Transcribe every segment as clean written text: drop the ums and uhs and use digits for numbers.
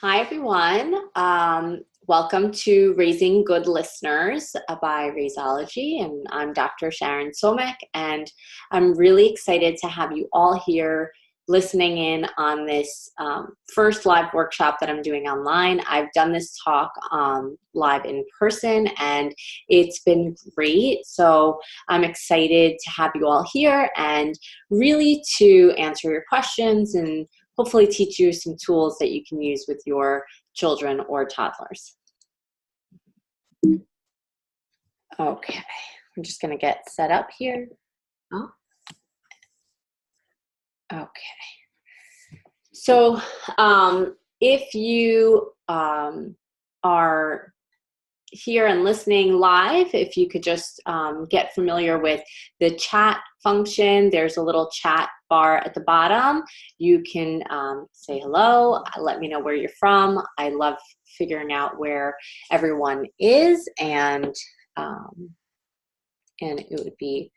Hi, everyone. Welcome to Raising Good Listeners by Raisology, and I'm Dr. Sharon Somek, and I'm really excited to have you all here listening in on this first live workshop that I'm doing online. I've done this talk live in person, and it's been great. So I'm excited to have you all here and really to answer your questions and hopefully teach you some tools that you can use with your children or toddlers. Okay, I'm just gonna get set up here. Oh. Okay. So if you are here and listening live, if you could just get familiar with the chat function. There's a little chat bar at the bottom. You can say hello, let me know where you're from. I love figuring out where everyone is, and it would be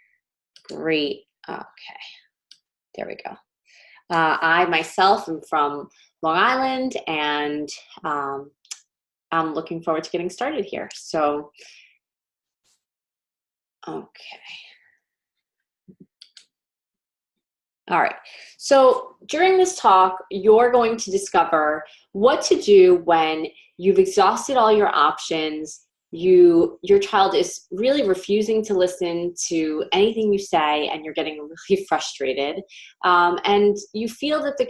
great. Okay, there we go. I myself am from Long Island, and I'm looking forward to getting started here. So, okay. All right. So during this talk, you're going to discover what to do when you've exhausted all your options. Your child is really refusing to listen to anything you say, and you're getting really frustrated. And you feel that the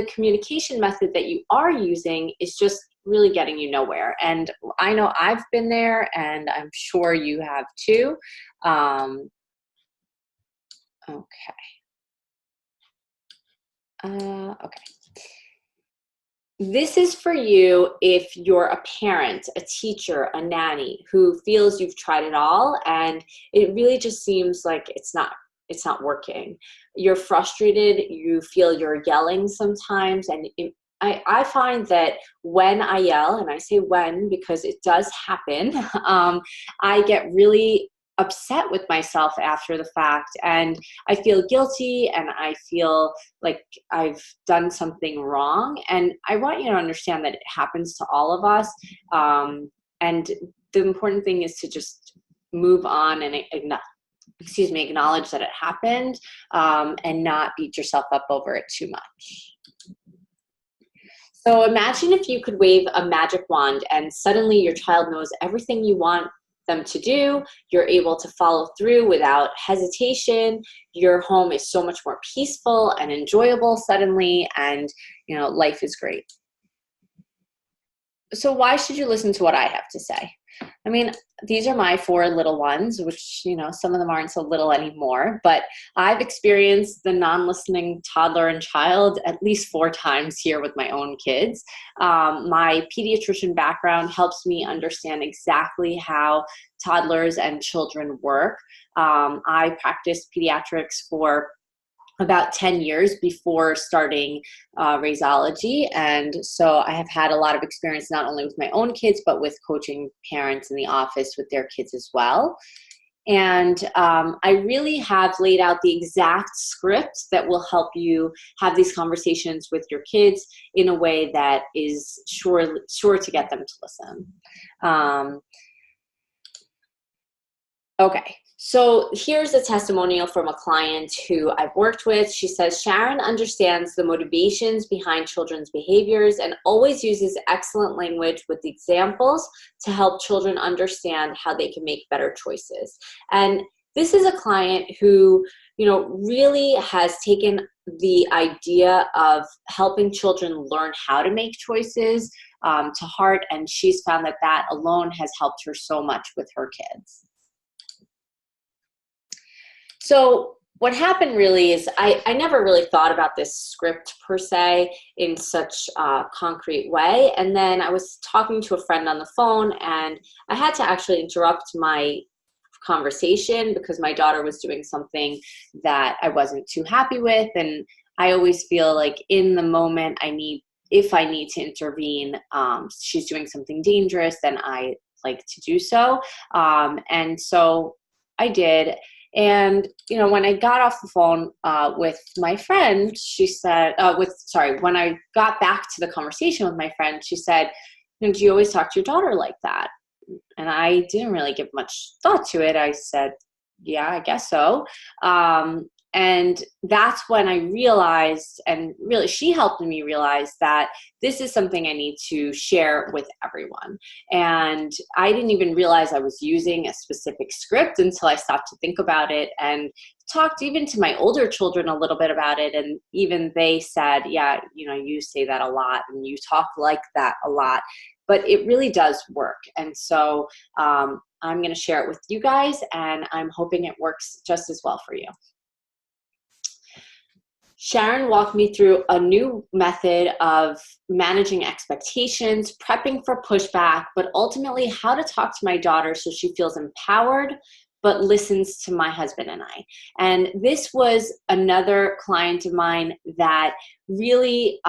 communication method that you are using is just really getting you nowhere. And I know I've been there, and I'm sure you have too. Okay. Okay. This is for you if you're a parent, a teacher, a nanny who feels you've tried it all and it really just seems like it's not working. You're frustrated, you feel you're yelling sometimes, and I find that when I yell, and I say when because it does happen, I get really upset with myself after the fact, and I feel guilty, and I feel like I've done something wrong. And I want you to understand that it happens to all of us, and the important thing is to just move on and acknowledge that it happened, and not beat yourself up over it too much. So imagine if you could wave a magic wand and suddenly your child knows everything you want them to do. You're able to follow through without hesitation. Your home is so much more peaceful and enjoyable suddenly, and life is great. So why should you listen to what I have to say? I mean, these are my 4 little ones, which, some of them aren't so little anymore, but I've experienced the non-listening toddler and child at least 4 times here with my own kids. My pediatrician background helps me understand exactly how toddlers and children work. I practiced pediatrics for about 10 years before starting Raisology. And so I have had a lot of experience not only with my own kids, but with coaching parents in the office with their kids as well. And I really have laid out the exact script that will help you have these conversations with your kids in a way that is sure to get them to listen. Okay. So here's a testimonial from a client who I've worked with. She says, Sharon understands the motivations behind children's behaviors and always uses excellent language with examples to help children understand how they can make better choices. And this is a client who, really has taken the idea of helping children learn how to make choices to heart, and she's found that alone has helped her so much with her kids. So what happened really is I never really thought about this script per se in such a concrete way. And then I was talking to a friend on the phone, and I had to actually interrupt my conversation because my daughter was doing something that I wasn't too happy with. And I always feel like in the moment if I need to intervene, she's doing something dangerous, then I like to do so. And so I did. And, you know, when I got off the phone with my friend, she said, when I got back to the conversation with my friend, she said, you know, do you always talk to your daughter like that? And I didn't really give much thought to it. I said, yeah, I guess so. And that's when I realized, and really she helped me realize, that this is something I need to share with everyone. And I didn't even realize I was using a specific script until I stopped to think about it and talked even to my older children a little bit about it. And even they said, yeah, you know, you say that a lot and you talk like that a lot, but it really does work. And so I'm going to share it with you guys, and I'm hoping it works just as well for you. Sharon walked me through a new method of managing expectations, prepping for pushback, but ultimately how to talk to my daughter so she feels empowered but listens to my husband and I. And this was another client of mine that really,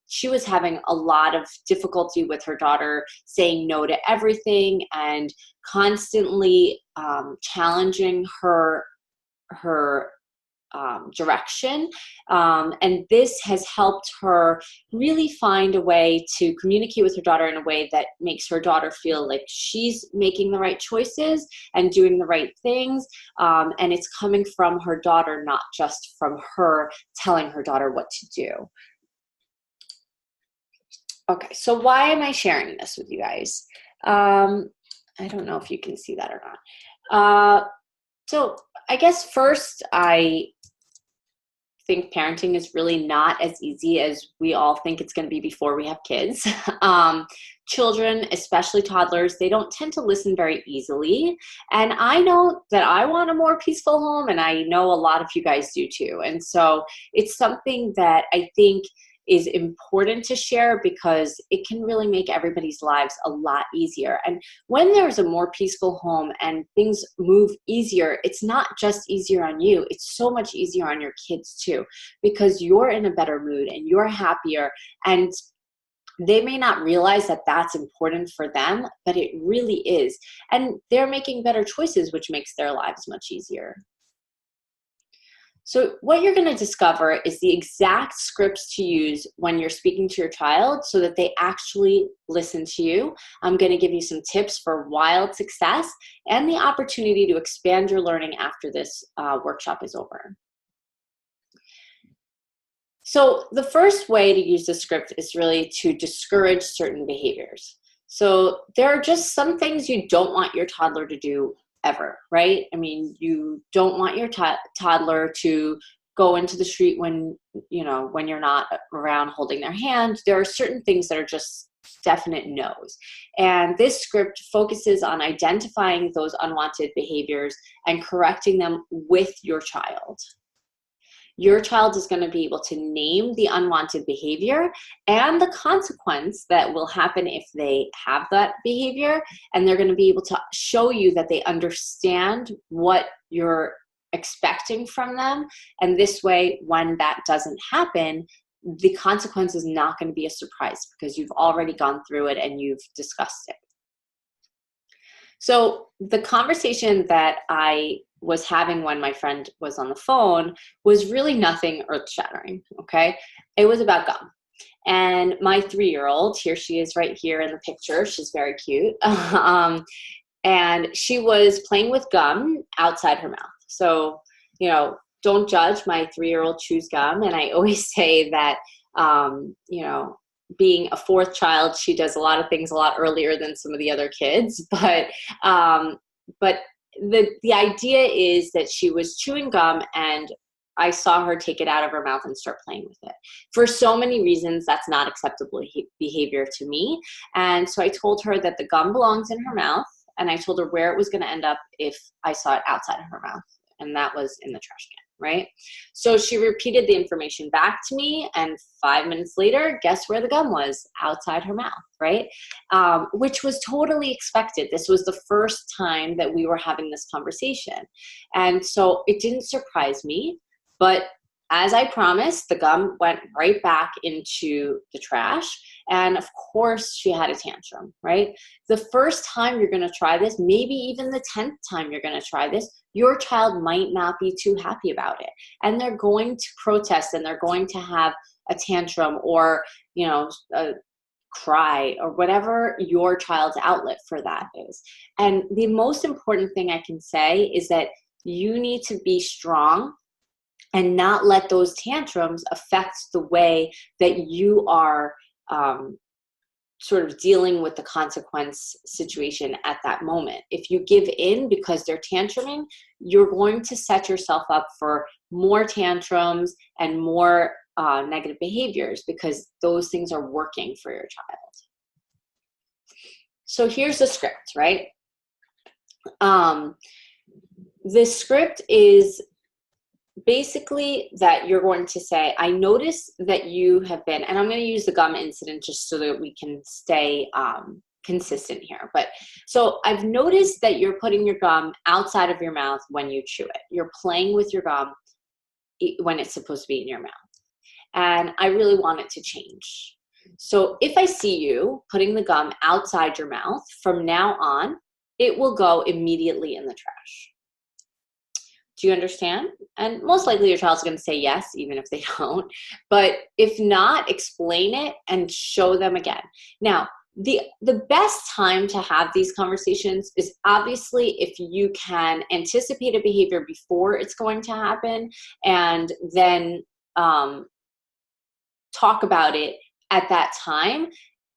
she was having a lot of difficulty with her daughter saying no to everything and constantly challenging her direction. And this has helped her really find a way to communicate with her daughter in a way that makes her daughter feel like she's making the right choices and doing the right things. And it's coming from her daughter, not just from her telling her daughter what to do. Okay, so why am I sharing this with you guys? I don't know if you can see that or not. So I guess first, I think parenting is really not as easy as we all think it's going to be before we have kids. Children, especially toddlers, they don't tend to listen very easily. And I know that I want a more peaceful home, and I know a lot of you guys do too. And so it's something that I think is important to share because it can really make everybody's lives a lot easier. And when there's a more peaceful home and things move easier, it's not just easier on you, it's so much easier on your kids too, because you're in a better mood and you're happier, and they may not realize that that's important for them, but it really is. And they're making better choices, which makes their lives much easier. So what you're going to discover is the exact scripts to use when you're speaking to your child so that they actually listen to you. I'm going to give you some tips for wild success and the opportunity to expand your learning after this workshop is over. So the first way to use the script is really to discourage certain behaviors. So there are just some things you don't want your toddler to do ever, right? I mean, you don't want your toddler to go into the street when you're not around holding their hand. There are certain things that are just definite no's. And this script focuses on identifying those unwanted behaviors and correcting them with your child. Your child is going to be able to name the unwanted behavior and the consequence that will happen if they have that behavior. And they're going to be able to show you that they understand what you're expecting from them. And this way, when that doesn't happen, the consequence is not going to be a surprise because you've already gone through it and you've discussed it. So the conversation that I was having when my friend was on the phone was really nothing earth-shattering, okay? It was about gum. And my 3-year-old, here she is right here in the picture, she's very cute, and she was playing with gum outside her mouth. So, don't judge, my 3-year-old chews gum, and I always say that, being a 4th child, she does a lot of things a lot earlier than some of the other kids, but the idea is that she was chewing gum and I saw her take it out of her mouth and start playing with it. For so many reasons, that's not acceptable behavior to me. And so I told her that the gum belongs in her mouth, and I told her where it was going to end up if I saw it outside of her mouth, and that was in the trash can. Right? So she repeated the information back to me, and 5 minutes later, guess where the gum was? Outside her mouth, right? Which was totally expected. This was the first time that we were having this conversation. And so it didn't surprise me, but as I promised, the gum went right back into the trash. And of course, she had a tantrum, right? The first time you're going to try this, maybe even the 10th time you're going to try this, your child might not be too happy about it. And they're going to protest, and they're going to have a tantrum, or, cry, or whatever your child's outlet for that is. And the most important thing I can say is that you need to be strong and not let those tantrums affect the way that you are sort of dealing with the consequence situation at that moment. If you give in because they're tantruming, you're going to set yourself up for more tantrums and more negative behaviors, because those things are working for your child. So here's the script, right? The script is basically that you're going to say, I notice that you have been, and I'm going to use the gum incident just so that we can stay consistent here. But so I've noticed that you're putting your gum outside of your mouth when you chew it. You're playing with your gum when it's supposed to be in your mouth. And I really want it to change. So if I see you putting the gum outside your mouth, from now on, it will go immediately in the trash. Do you understand? And most likely your child's going to say yes, even if they don't. But if not, explain it and show them again. Now, the best time to have these conversations is obviously if you can anticipate a behavior before it's going to happen, and then talk about it at that time.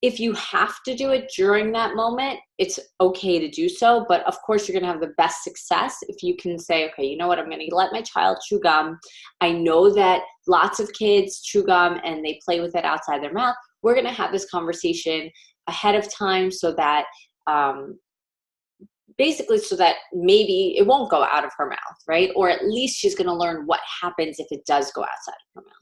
If you have to do it during that moment, it's okay to do so. But of course, you're going to have the best success if you can say, okay, you know what? I'm going to let my child chew gum. I know that lots of kids chew gum and they play with it outside their mouth. We're going to have this conversation ahead of time so that basically so that maybe it won't go out of her mouth, right? Or at least she's going to learn what happens if it does go outside of her mouth.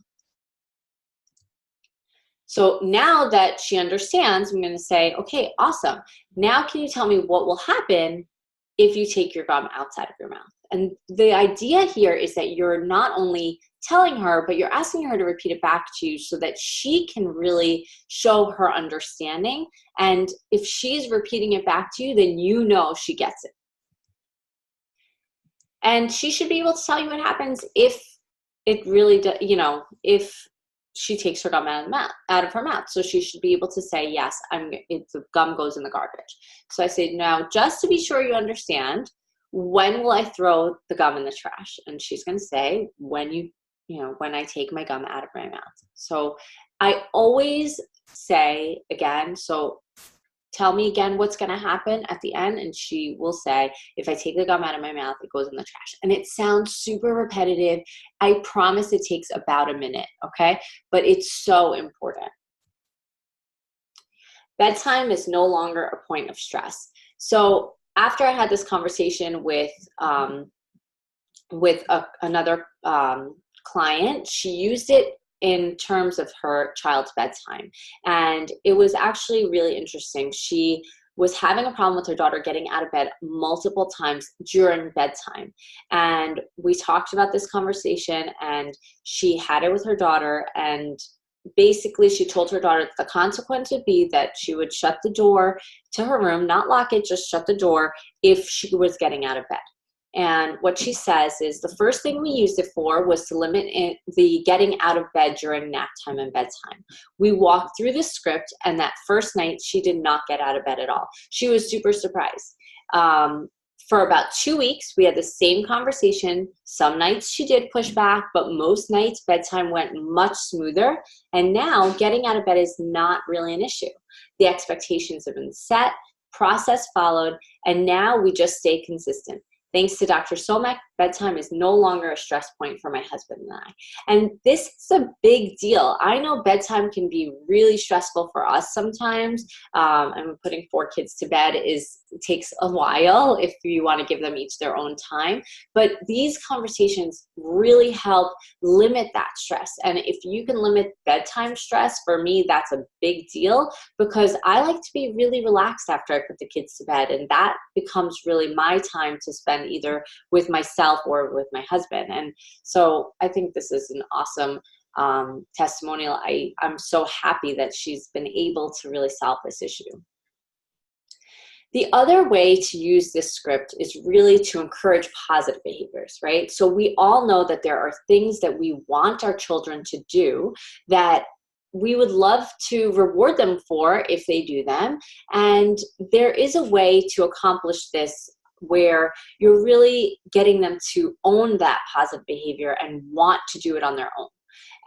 So now that she understands, I'm going to say, okay, awesome. Now can you tell me what will happen if you take your gum outside of your mouth? And the idea here is that you're not only telling her, but you're asking her to repeat it back to you so that she can really show her understanding. And if she's repeating it back to you, then you know she gets it. And she should be able to tell you what happens if it really does, if she takes her gum out of her mouth. So she should be able to say, yes, the gum goes in the garbage. So I say, now, just to be sure you understand, when will I throw the gum in the trash? And she's going to say, when I take my gum out of my mouth. So I always say again, so tell me again what's going to happen at the end. And she will say, if I take the gum out of my mouth, it goes in the trash. And it sounds super repetitive. I promise it takes about a minute, okay? But it's so important. Bedtime is no longer a point of stress. So after I had this conversation with another client, she used it in terms of her child's bedtime. And it was actually really interesting. She was having a problem with her daughter getting out of bed multiple times during bedtime. And we talked about this conversation, and she had it with her daughter. And basically she told her daughter that the consequence would be that she would shut the door to her room, not lock it, just shut the door if she was getting out of bed. And what she says is the first thing we used it for was to limit the getting out of bed during nap time and bedtime. We walked through the script, and that first night she did not get out of bed at all. She was super surprised. For about 2 weeks, we had the same conversation. Some nights she did push back, but most nights bedtime went much smoother. And now getting out of bed is not really an issue. The expectations have been set, process followed, and now we just stay consistent. Thanks to Dr. Somek, bedtime is no longer a stress point for my husband and I. And this is a big deal. I know bedtime can be really stressful for us sometimes. And putting 4 kids to bed takes a while if you want to give them each their own time. But these conversations really help limit that stress. And if you can limit bedtime stress, for me, that's a big deal, because I like to be really relaxed after I put the kids to bed. And that becomes really my time to spend either with myself myself or with my husband. And so I think this is an awesome testimonial. I'm so happy that she's been able to really solve this issue. The other way to use this script is really to encourage positive behaviors, right? So we all know that there are things that we want our children to do that we would love to reward them for if they do them. And there is a way to accomplish this where you're really getting them to own that positive behavior and want to do it on their own.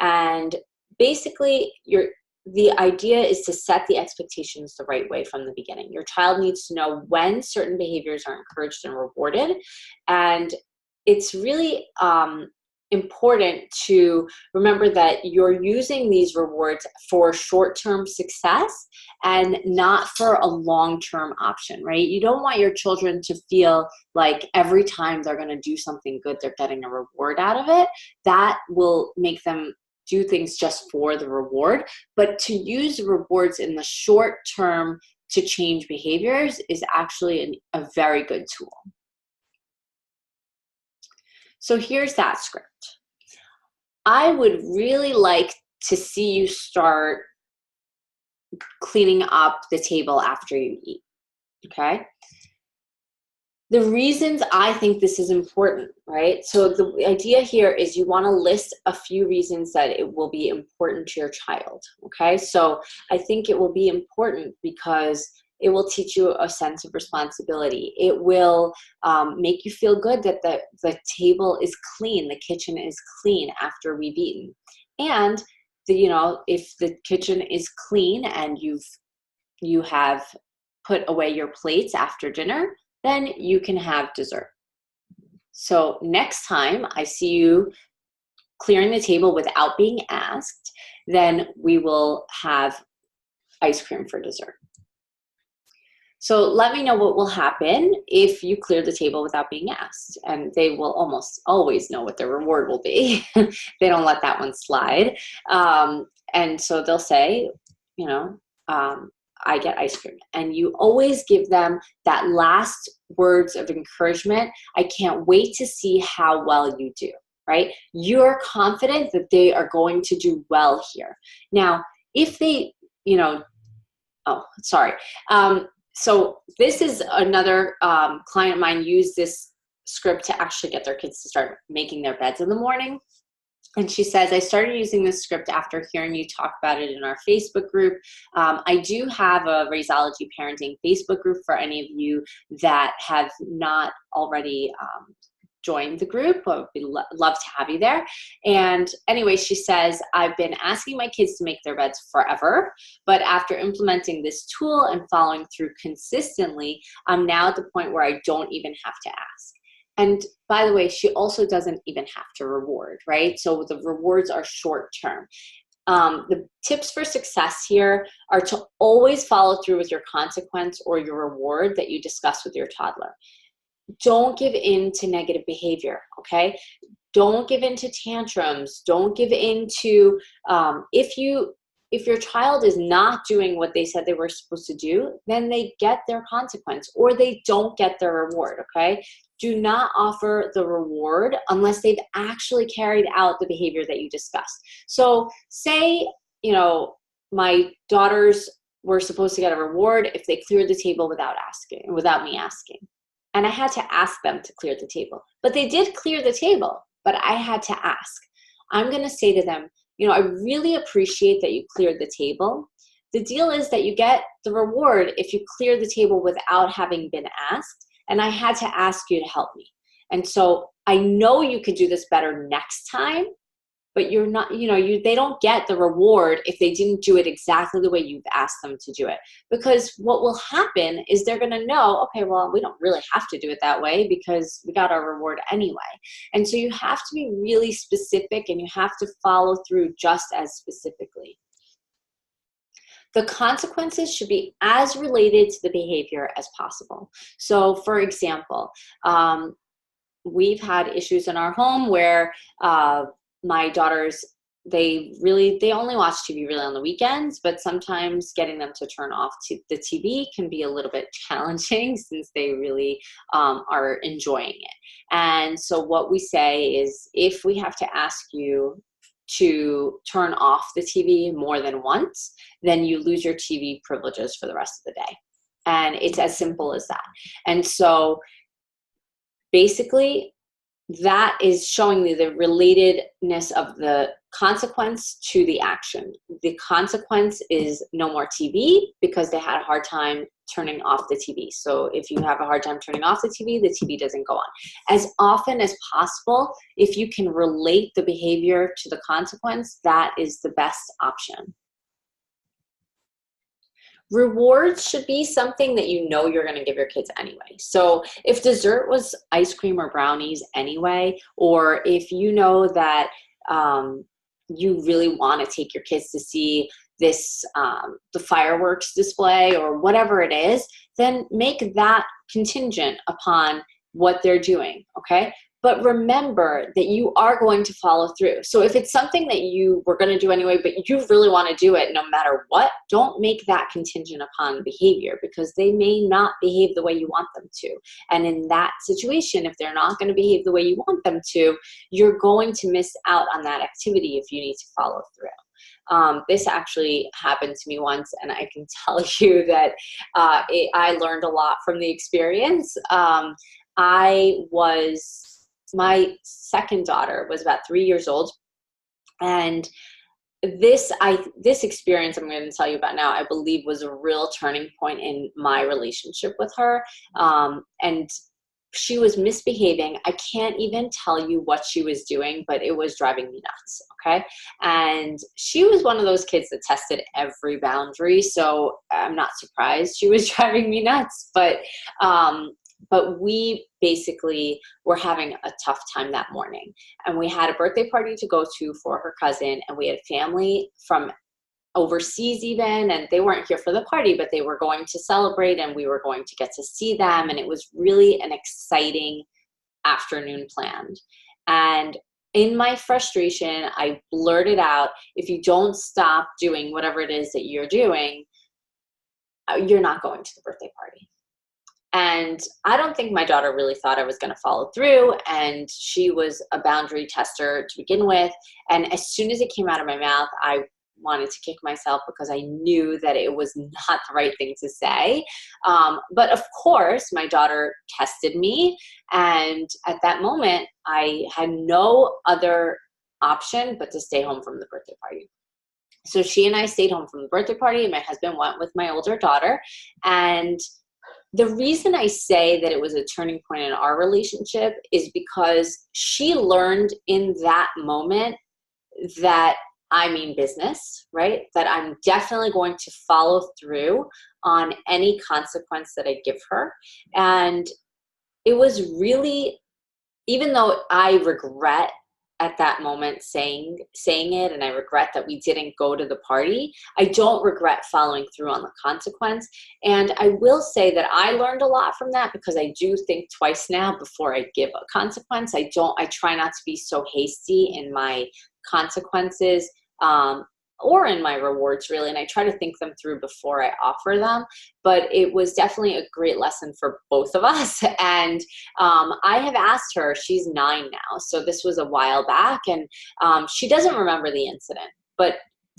And basically, the idea is to set the expectations the right way from the beginning. Your child needs to know when certain behaviors are encouraged and rewarded. And it's really important to remember that you're using these rewards for short-term success and not for a long-term option, right? You don't want your children to feel like every time they're going to do something good, they're getting a reward out of it. That will make them do things just for the reward. But to use rewards in the short term to change behaviors is actually a very good tool. So here's that script. I would really like to see you start cleaning up the table after you eat, okay? The reasons I think this is important, right? So the idea here is you want to list a few reasons that it will be important to your child, okay? So I think it will be important because it will teach you a sense of responsibility. It will make you feel good that the table is clean, the kitchen is clean after we've eaten. And if the kitchen is clean and you have put away your plates after dinner, then you can have dessert. So next time I see you clearing the table without being asked, then we will have ice cream for dessert. So let me know what will happen if you clear the table without being asked. And they will almost always know what their reward will be. They don't let that one slide. And so they'll say, I get ice cream. And you always give them that last words of encouragement. I can't wait to see how well you do, right? You're confident that they are going to do well here. Now, if they, so this is another client of mine used this script to actually get their kids to start making their beds in the morning. And she says, I started using this script after hearing you talk about it in our Facebook group. I do have a Raisology Parenting Facebook group for any of you that have not already joined the group. We'd love to have you there. And anyway, she says, I've been asking my kids to make their beds forever, but after implementing this tool and following through consistently, I'm now at the point where I don't even have to ask. And by the way, she also doesn't even have to reward, right? So the rewards are short term. The tips for success here are to always follow through with your consequence or your reward that you discuss with your toddler. Don't give in to negative behavior, okay? Don't give in to tantrums. Don't give in to, if your child is not doing what they said they were supposed to do, then they get their consequence or they don't get their reward, okay? Do not offer the reward unless they've actually carried out the behavior that you discussed. So say, my daughters were supposed to get a reward if they cleared the table without me asking. And I had to ask them to clear the table. But they did clear the table, but I had to ask. I'm going to say to them, I really appreciate that you cleared the table. The deal is that you get the reward if you clear the table without having been asked. And I had to ask you to help me. And so I know you could do this better next time, but you're not, they don't get the reward if they didn't do it exactly the way you've asked them to do it. Because what will happen is they're going to know, okay, well, we don't really have to do it that way because we got our reward anyway. And so you have to be really specific and you have to follow through just as specifically. The consequences should be as related to the behavior as possible. So for example, we've had issues in our home where my daughters they only watch TV really on the weekends, but sometimes getting them to turn off the TV can be a little bit challenging since they really are enjoying it. And so what we say is, if we have to ask you to turn off the TV more than once, then you lose your TV privileges for the rest of the day. And it's as simple as that. And so basically, that is showing me the relatedness of the consequence to the action. The consequence is no more TV because they had a hard time turning off the TV. So if you have a hard time turning off the TV doesn't go on. As often as possible, if you can relate the behavior to the consequence, that is the best option. Rewards should be something that you know you're going to give your kids anyway. So if dessert was ice cream or brownies anyway, or if you know that you really want to take your kids to see this, the fireworks display or whatever it is, then make that contingent upon what they're doing, okay? But remember that you are going to follow through. So if it's something that you were going to do anyway, but you really want to do it no matter what, don't make that contingent upon behavior, because they may not behave the way you want them to. And in that situation, if they're not going to behave the way you want them to, you're going to miss out on that activity if you need to follow through. This actually happened to me once, and I can tell you that I learned a lot from the experience. My second daughter was about 3 years old, and this experience I'm going to tell you about now, I believe, was a real turning point in my relationship with her. And she was misbehaving. I can't even tell you what she was doing, but it was driving me nuts, okay? And she was one of those kids that tested every boundary, so I'm not surprised she was driving me nuts. But we basically were having a tough time that morning. And we had a birthday party to go to for her cousin, and we had family from overseas even, and they weren't here for the party, but they were going to celebrate, and we were going to get to see them. And it was really an exciting afternoon planned. And in my frustration, I blurted out, if you don't stop doing whatever it is that you're doing, you're not going to the birthday party. And I don't think my daughter really thought I was going to follow through, and she was a boundary tester to begin with. And as soon as it came out of my mouth, I wanted to kick myself because I knew that it was not the right thing to say. But of course, my daughter tested me, and at that moment, I had no other option but to stay home from the birthday party. So she and I stayed home from the birthday party, and my husband went with my older daughter. And the reason I say that it was a turning point in our relationship is because she learned in that moment that I mean business, right? That I'm definitely going to follow through on any consequence that I give her. And it was really, even though I regret at that moment saying it, and I regret that we didn't go to the party, I don't regret following through on the consequence. And I will say that I learned a lot from that, because I do think twice now before I give a consequence. I try not to be so hasty in my consequences, or in my rewards, really. And I try to think them through before I offer them. But it was definitely a great lesson for both of us. And I have asked her, she's 9 now, so this was a while back, and she doesn't remember the incident. But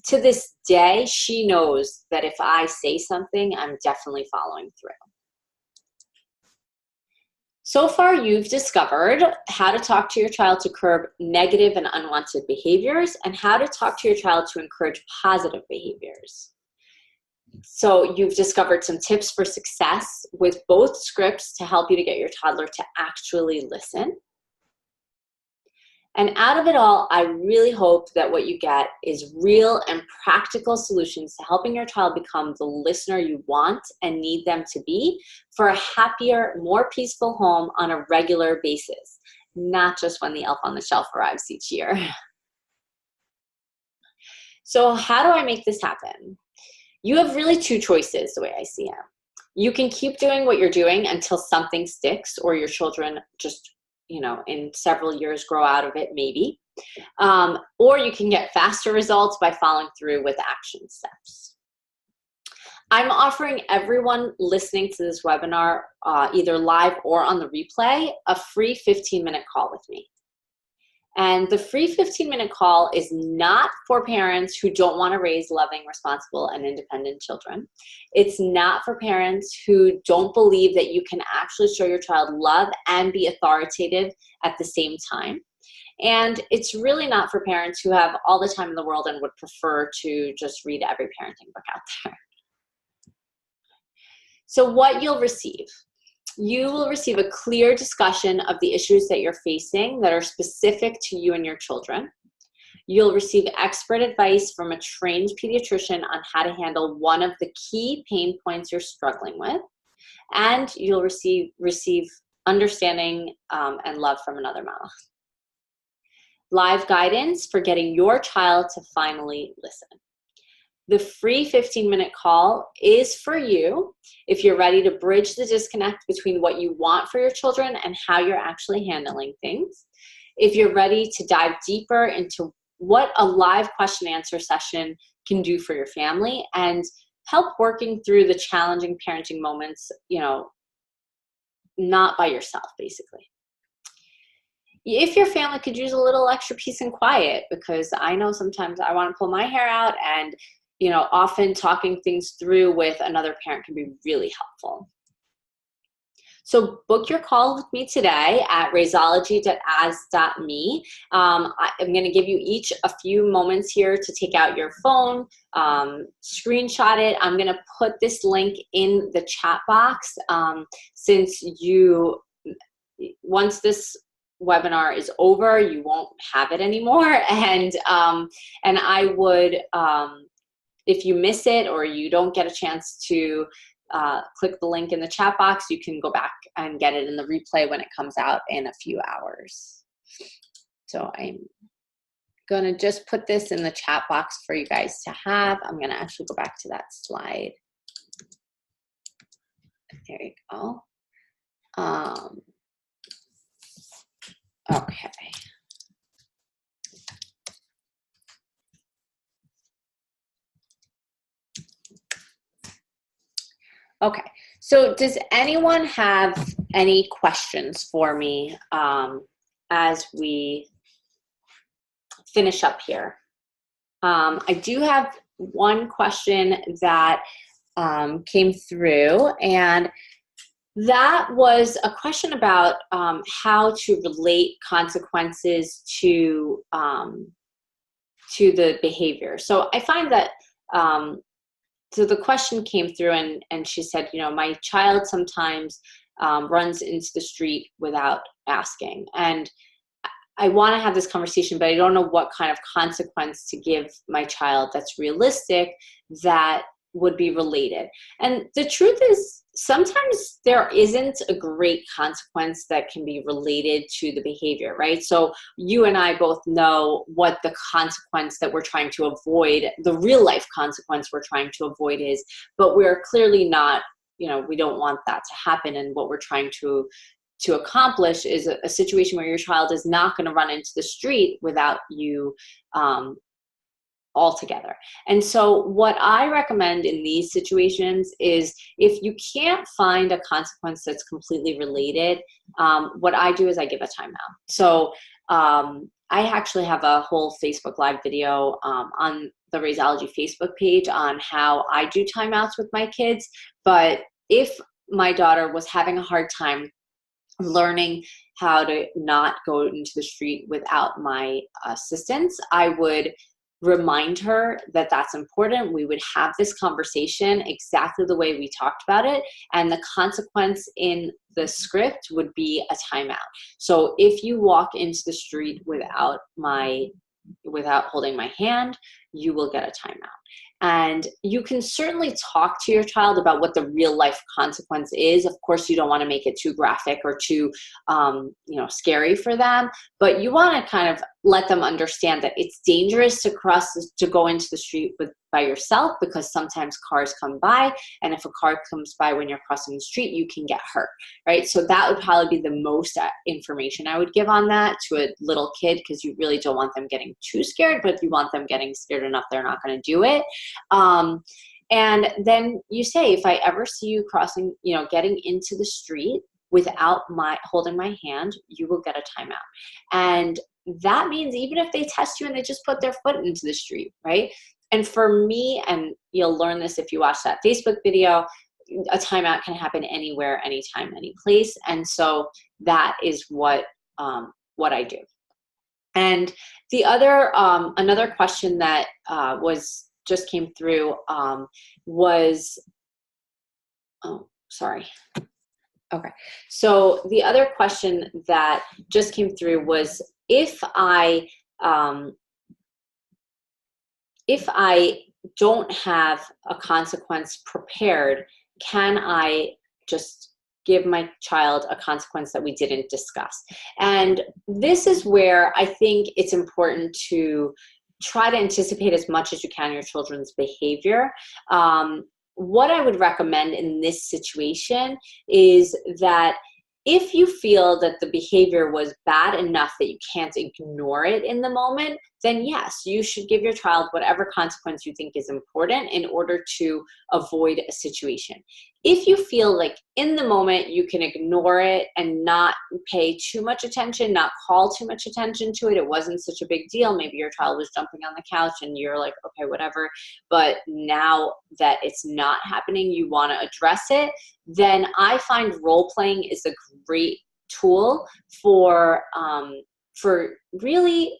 to this day, she knows that if I say something, I'm definitely following through. So far, you've discovered how to talk to your child to curb negative and unwanted behaviors, and how to talk to your child to encourage positive behaviors. So you've discovered some tips for success with both scripts to help you to get your toddler to actually listen. And out of it all, I really hope that what you get is real and practical solutions to helping your child become the listener you want and need them to be for a happier, more peaceful home on a regular basis, not just when the elf on the shelf arrives each year. So how do I make this happen? You have really 2 choices, the way I see it. You can keep doing what you're doing until something sticks, or your children just, in several years grow out of it, maybe. Or you can get faster results by following through with action steps. I'm offering everyone listening to this webinar, either live or on the replay, a free 15-minute call with me. And the free 15-minute call is not for parents who don't want to raise loving, responsible, and independent children. It's not for parents who don't believe that you can actually show your child love and be authoritative at the same time. And it's really not for parents who have all the time in the world and would prefer to just read every parenting book out there. So what you'll receive. You will receive a clear discussion of the issues that you're facing that are specific to you and your children. You'll receive expert advice from a trained pediatrician on how to handle one of the key pain points you're struggling with. And you'll receive understanding and love from another mama. Live guidance for getting your child to finally listen. The free 15-minute call is for you if you're ready to bridge the disconnect between what you want for your children and how you're actually handling things. If you're ready to dive deeper into what a live question and answer session can do for your family and help working through the challenging parenting moments, not by yourself, basically. If your family could use a little extra peace and quiet, because I know sometimes I want to pull my hair out, and often talking things through with another parent can be really helpful. So book your call with me today at raisology.as.me. I'm going to give you each a few moments here to take out your phone, screenshot it. I'm going to put this link in the chat box since once this webinar is over, you won't have it anymore. And I would, if you miss it or you don't get a chance to click the link in the chat box, you can go back and get it in the replay when it comes out in a few hours. So I'm gonna just put this in the chat box for you guys to have. I'm gonna actually go back to that slide. There you go. Okay. Okay, so does anyone have any questions for me as we finish up here? I do have one question that came through, and that was a question about how to relate consequences to the behavior. So I find that so the question came through, and she said, my child sometimes runs into the street without asking. And I want to have this conversation, but I don't know what kind of consequence to give my child that's realistic that would be related. And the truth is, sometimes there isn't a great consequence that can be related to the behavior, right? So you and I both know what the consequence that we're trying to avoid, the real life consequence we're trying to avoid is, but we're clearly not, we don't want that to happen. And what we're trying to accomplish is a situation where your child is not going to run into the street without you altogether. And so what I recommend in these situations is, if you can't find a consequence that's completely related, what I do is I give a timeout. So I actually have a whole Facebook Live video on the Raisology Facebook page on how I do timeouts with my kids. But if my daughter was having a hard time learning how to not go into the street without my assistance, I would remind her that that's important. We would have this conversation exactly the way we talked about it, and the consequence in the script would be a timeout. So if you walk into the street without holding my hand, you will get a timeout. And you can certainly talk to your child about what the real life consequence is. Of course, you don't want to make it too graphic or too, scary for them, but you want to kind of let them understand that it's dangerous to go into the street by yourself, because sometimes cars come by, and if a car comes by when you're crossing the street, you can get hurt, right? So that would probably be the most information I would give on that to a little kid, because you really don't want them getting too scared, but you want them getting scared enough they're not going to do it. And then you say, if I ever see you crossing, getting into the street without holding my hand, you will get a timeout. And that means even if they test you and they just put their foot into the street, right? And for me, and you'll learn this if you watch that Facebook video, a timeout can happen anywhere, anytime, any place. And so that is what I do. And the other, another question that just came through was, Okay. So the other question that just came through was, if I don't have a consequence prepared, can I just give my child a consequence that we didn't discuss? And this is where I think it's important to try to anticipate as much as you can your children's behavior. What I would recommend in this situation is that if you feel that the behavior was bad enough that you can't ignore it in the moment, then yes, you should give your child whatever consequence you think is important in order to avoid a situation. If you feel like in the moment you can ignore it and not pay too much attention, not call too much attention to it, it wasn't such a big deal. Maybe your child was jumping on the couch and you're like, okay, whatever. But now that it's not happening, you want to address it. Then I find role playing is a great tool for really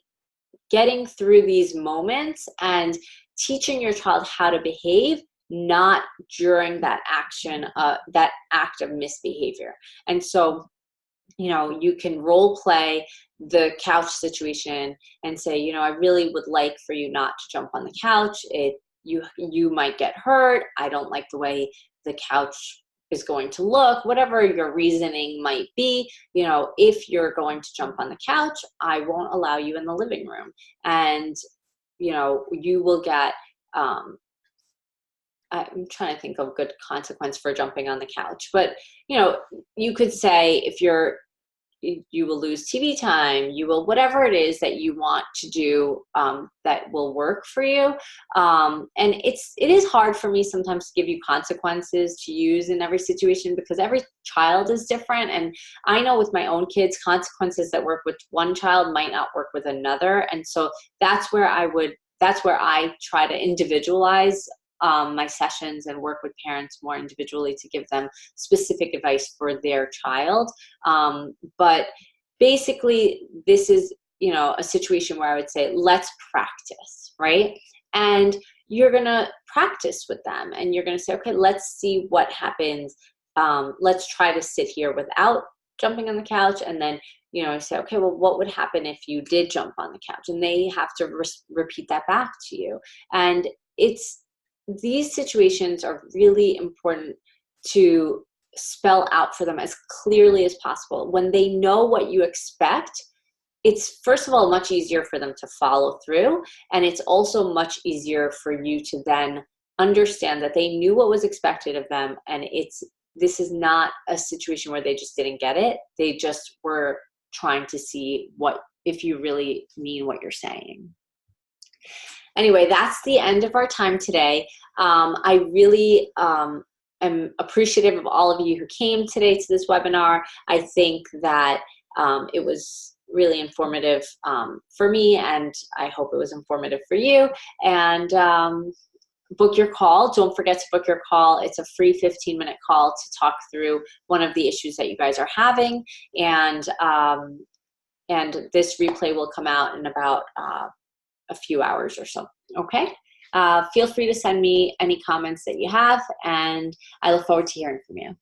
getting through these moments and teaching your child how to behave, not during that action, that act of misbehavior. And so, you can role play the couch situation and say, I really would like for you not to jump on the couch. You might get hurt. I don't like the way the couch is going to look, whatever your reasoning might be. If you're going to jump on the couch, I won't allow you in the living room. And, you will get, I'm trying to think of a good consequence for jumping on the couch, but, you could say, if you will lose TV time, you will, whatever it is that you want to do that will work for you. And it is hard for me sometimes to give you consequences to use in every situation, because every child is different. And I know with my own kids, consequences that work with one child might not work with another. And so that's where I try to individualize my sessions and work with parents more individually to give them specific advice for their child. But basically, this is, a situation where I would say, let's practice, right? And you're going to practice with them and you're going to say, okay, let's see what happens. Let's try to sit here without jumping on the couch. And then, say, okay, well, what would happen if you did jump on the couch? And they have to repeat that back to you. And these situations are really important to spell out for them as clearly as possible. When they know what you expect, it's, first of all, much easier for them to follow through. And it's also much easier for you to then understand that they knew what was expected of them. And this is not a situation where they just didn't get it. They just were trying to see if you really mean what you're saying. Anyway, that's the end of our time today. I really am appreciative of all of you who came today to this webinar. I think that it was really informative for me, and I hope it was informative for you. And book your call. Don't forget to book your call. It's a free 15-minute call to talk through one of the issues that you guys are having. And this replay will come out in about a few hours or so. Okay. Feel free to send me any comments that you have, and I look forward to hearing from you.